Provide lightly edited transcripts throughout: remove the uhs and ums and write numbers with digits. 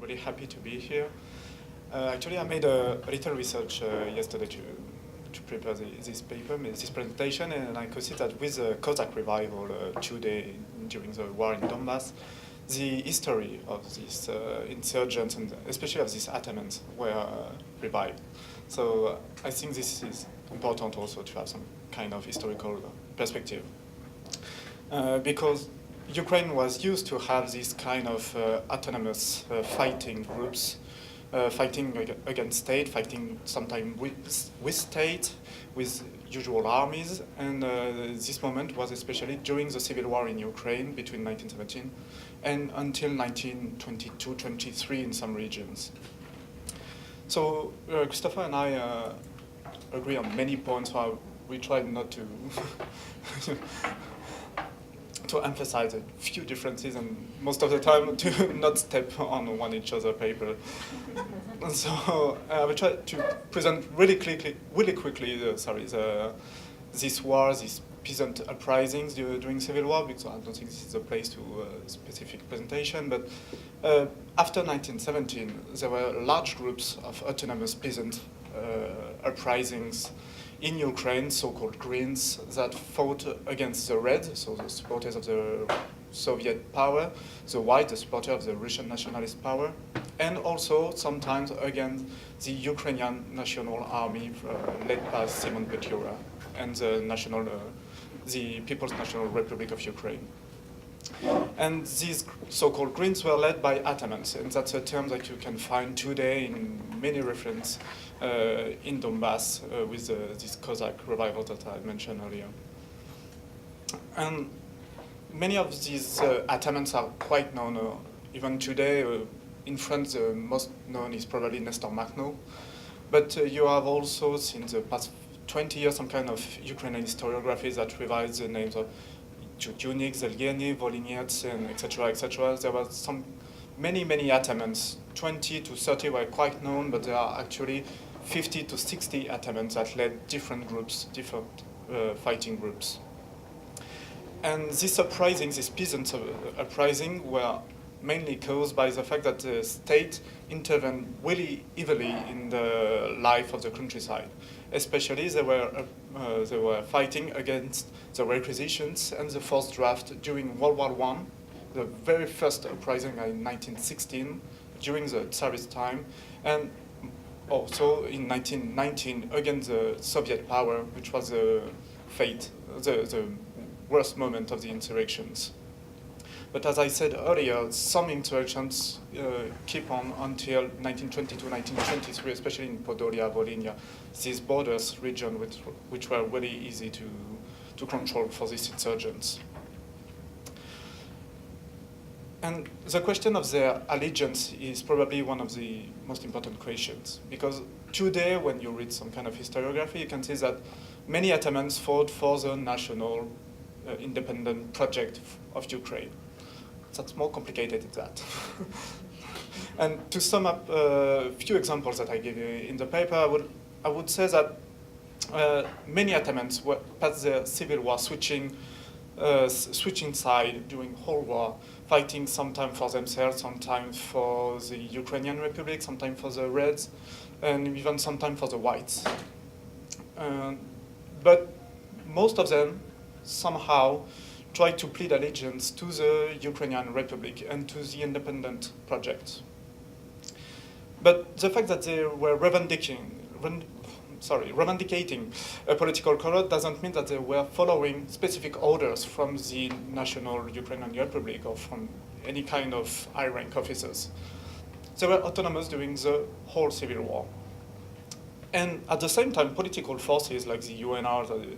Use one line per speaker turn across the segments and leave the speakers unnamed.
really happy to be here. Actually, I made a little research yesterday to prepare this paper, this presentation, and I could see that with the Cossack revival today during the war in Donbass, the history of these insurgents and especially of these Atamans were revived. So I think this is important also to have some kind of historical perspective. Because Ukraine was used to have this kind of autonomous fighting groups, fighting against state, fighting sometimes with state, with usual armies, and this moment was especially during the civil war in Ukraine between 1917 and until 1922-23 in some regions. So Christopher and I agree on many points, so we tried not to to emphasize a few differences and most of the time to not step on one each other paper. So I will try to present really quickly this war, these peasant uprisings during civil war, because I don't think this is a place to a specific presentation, but after 1917 there were large groups of autonomous peasant uprisings in Ukraine, so-called Greens, that fought against the Red, so the supporters of the Soviet power, the White, the supporter of the Russian nationalist power, and also sometimes against the Ukrainian National Army led by Simon Petlura and the People's National Republic of Ukraine. And these so-called Greens were led by Atamans, and that's a term that you can find today in many references in Donbass with this Cossack revival that I mentioned earlier. And many of these Atamans are quite known. Even today, in France, the most known is probably Nestor Makhno. But you have also, since the past 20 years, some kind of Ukrainian historiography that revives the names of Tutunik, Zelgeny, Volynets, and etc., etc. There were many Atamans. 20 to 30 were quite known, but there are actually 50 to 60 Atamans that led different groups, different fighting groups. And these uprisings, these peasant uprisings, were mainly caused by the fact that the state intervened really heavily in the life of the countryside. Especially, they were fighting against the requisitions and the forced draft during World War I, the very first uprising in 1916, during the Tsarist time, and also in 1919 against the Soviet power, which was the worst moment of the insurrections. But as I said earlier, some insurrections keep on until 1922, 1923, especially in Podolia, Volhynia, these borders region which were really easy to control for these insurgents. And the question of their allegiance is probably one of the most important questions, because today when you read some kind of historiography, you can see that many Atamans fought for the national independent project of Ukraine. That's more complicated than that. And to sum up a few examples that I give you in the paper, I would say that many Atamans were past their civil war switching side during whole war, fighting sometimes for themselves, sometimes for the Ukrainian Republic, sometimes for the Reds, and even sometimes for the Whites. But most of them somehow tried to plead allegiance to the Ukrainian Republic and to the independent project. But the fact that they were revendicating a political color doesn't mean that they were following specific orders from the National Ukrainian Republic or from any kind of high-rank officers. They were autonomous during the whole civil war. And at the same time, political forces like the UNR, the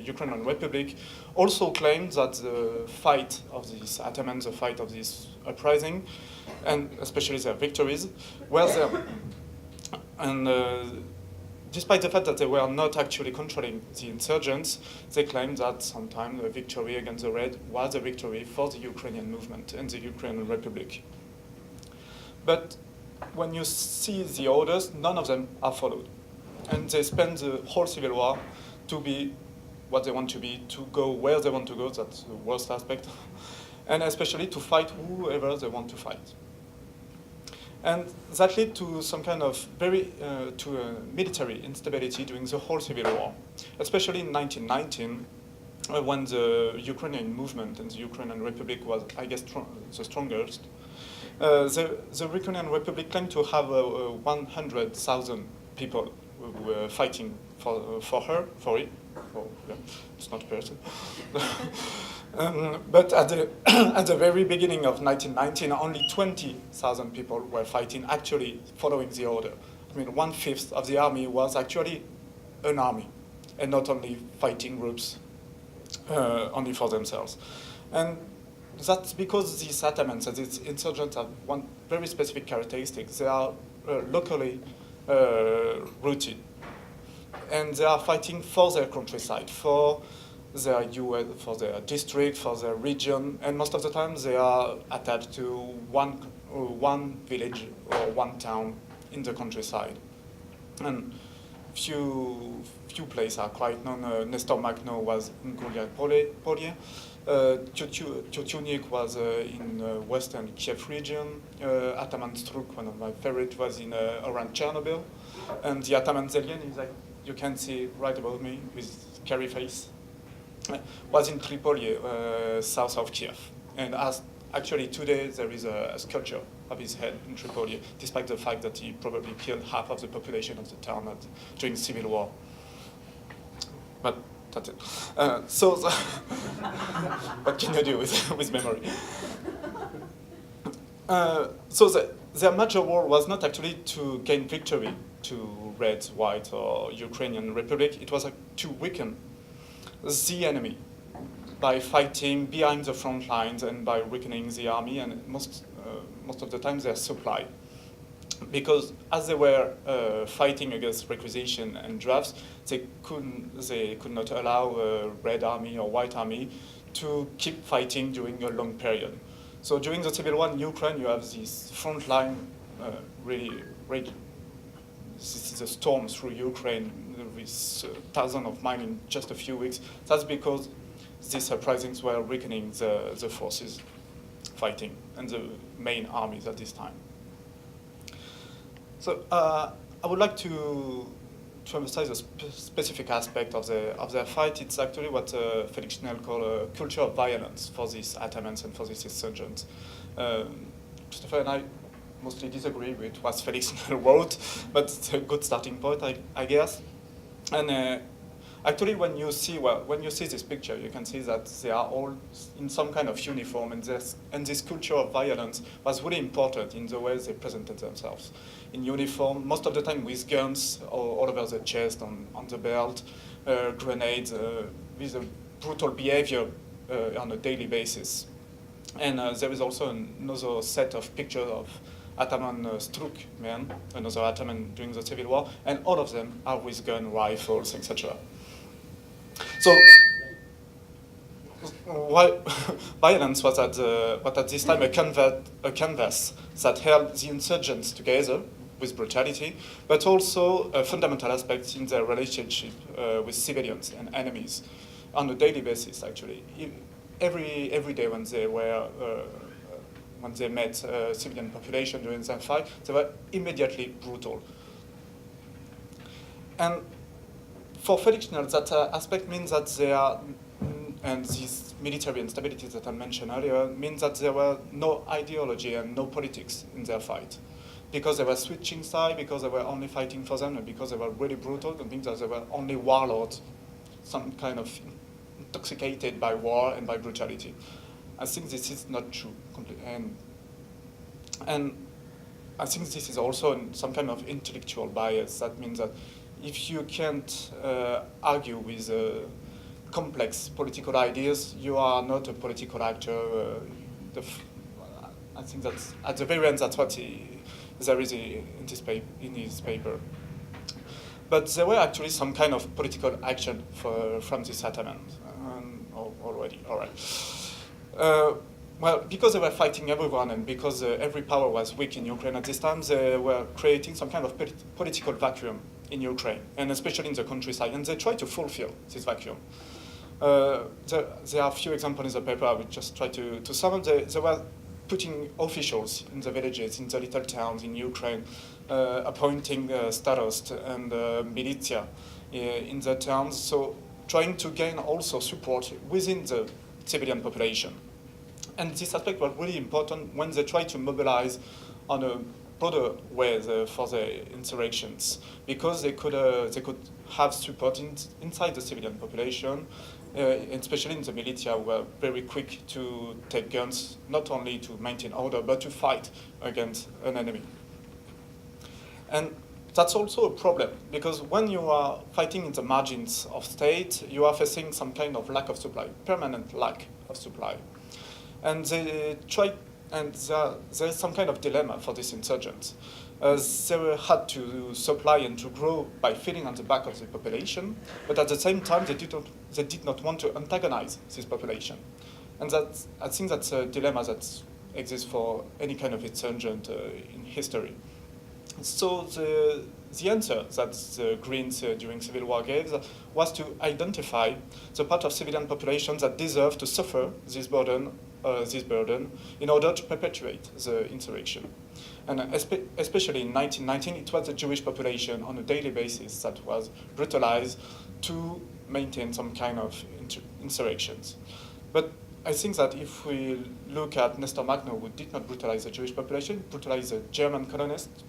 Ukrainian Republic, also claimed that the fight of these Atamans, the fight of this uprising, and especially their victories, were there. And despite the fact that they were not actually controlling the insurgents, they claimed that sometimes the victory against the Red was a victory for the Ukrainian movement and the Ukrainian Republic. But when you see the orders, none of them are followed. And they spend the whole civil war to be what they want to be, to go where they want to go, that's the worst aspect, and especially to fight whoever they want to fight. And that led to some kind of military instability during the whole civil war, especially in 1919, when the Ukrainian movement and the Ukrainian Republic was, I guess, the strongest. The Ukrainian Republic claimed to have 100,000 people who were fighting for it. Oh, yeah, it's not a person. But at the very beginning of 1919, only 20,000 people were fighting, actually following the order. I mean, 1/5 of the army was actually an army, and not only fighting groups only for themselves. And that's because these Atamans and these insurgents have one very specific characteristic. They are locally rooted. And they are fighting for their countryside, for their for their district, for their region, and most of the time they are attached to one village or one town in the countryside. And few places are quite known. Nestor Makhno was in Gulya-Polye. Tiotunik was in western Kiev region. Ataman Struk, one of my favorites, was in around Chernobyl. And the Ataman Zelyan is like, you can see right above me with scary face, was in Tripoli, south of Kiev. And actually today there is a sculpture of his head in Tripoli, despite the fact that he probably killed half of the population of the town during the Civil War. But that's it. What can you do with memory? So their major war was not actually to gain victory to Red, White, or Ukrainian Republic. It was to weaken the enemy by fighting behind the front lines and by weakening the army and most of the time their supply. Because as they were fighting against requisition and drafts, they could not allow a Red Army or White Army to keep fighting during a long period. So during the Civil War in Ukraine, you have this front line really raging. This is a storm through Ukraine with thousands of miles in just a few weeks. That's because these uprisings were weakening the forces fighting and the main armies at this time. So I would like to emphasize a specific aspect of their fight. It's actually what Felix Schnell called a culture of violence for these Atamans and for these insurgents. Christopher and I mostly disagree with what Felix Schnell wrote, but it's a good starting point, I guess. And actually, when you see this picture, you can see that they are all in some kind of uniform, and this culture of violence was really important in the way they presented themselves. In uniform, most of the time with guns all over the chest, on the belt, grenades, with a brutal behavior on a daily basis. And there is also another set of pictures of Ataman Struk men, another Ataman during the Civil War, and all of them are with gun, rifles, etc. So, violence was at this time a canvas that held the insurgents together with brutality, but also a fundamental aspect in their relationship with civilians and enemies on a daily basis. Actually, every day when they met civilian population during their fight, they were immediately brutal. And for Felix Schnell, that aspect means that they are, and this military instability that I mentioned earlier, means that there were no ideology and no politics in their fight. Because they were switching sides, because they were only fighting for them, and because they were really brutal, it means that they were only warlords, some kind of intoxicated by war and by brutality. I think this is not true completely. And I think this is also some kind of intellectual bias. That means that if you can't argue with complex political ideas, you are not a political actor. I think that's, at the very end, that's what there is in his paper. But there were actually some kind of political action from this Ataman already. All right. Well, because they were fighting everyone and because every power was weak in Ukraine at this time, they were creating some kind of political vacuum in Ukraine, and especially in the countryside, and they tried to fulfill this vacuum. There are a few examples in the paper. I will just try to sum up. They were putting officials in the villages, in the little towns in Ukraine, appointing starost and militia in the towns, so trying to gain also support within the civilian population. And this aspect was really important when they tried to mobilize on a broader way for the insurrections, because they could have support inside the civilian population, especially in the militia, who were very quick to take guns, not only to maintain order, but to fight against an enemy. And that's also a problem, because when you are fighting in the margins of state, you are facing some kind of lack of supply, permanent lack of supply. And they try, and there is some kind of dilemma for these insurgents. They had to supply and to grow by feeding on the back of the population, but at the same time they did not want to antagonize this population. And I think that's a dilemma that exists for any kind of insurgent in history. So the answer that the Greens during Civil War gave was to identify the part of civilian population that deserve to suffer this burden in order to perpetuate the insurrection. And especially in 1919, it was the Jewish population on a daily basis that was brutalized to maintain some kind of insurrections. But I think that if we look at Nestor Makhno, who did not brutalize the Jewish population, brutalized the German colonists.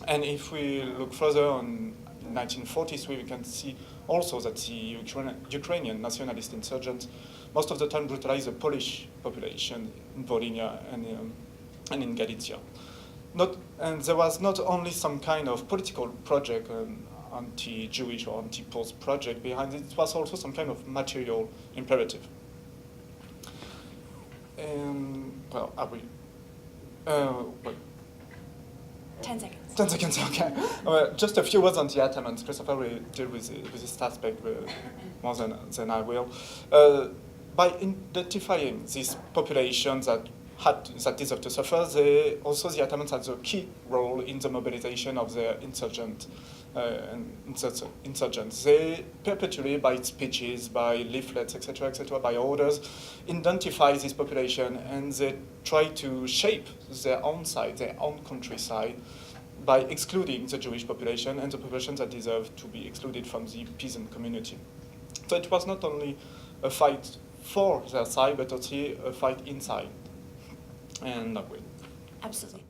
And if we look further on 1943, we can see also that the Ukrainian nationalist insurgents most of the time brutalized the Polish population in Volhynia and in Galicia. And there was not only some kind of political project, anti-Jewish or anti-Poles project behind it, it was also some kind of material imperative. Well, are we? Well,
10 seconds.
10 seconds, okay. Just a few words on the Atamans. Christopher will deal with this aspect more than I will. By identifying these populations that deserve to suffer, the Atamans had a key role in the mobilization of the insurgents. They perpetually, by speeches, by leaflets, etc., by orders, identify this population, and they try to shape their own side, their own countryside, by excluding the Jewish population and the populations that deserve to be excluded from the peasant community. So it was not only a fight for their side, but also a fight inside. And that way.
Absolutely.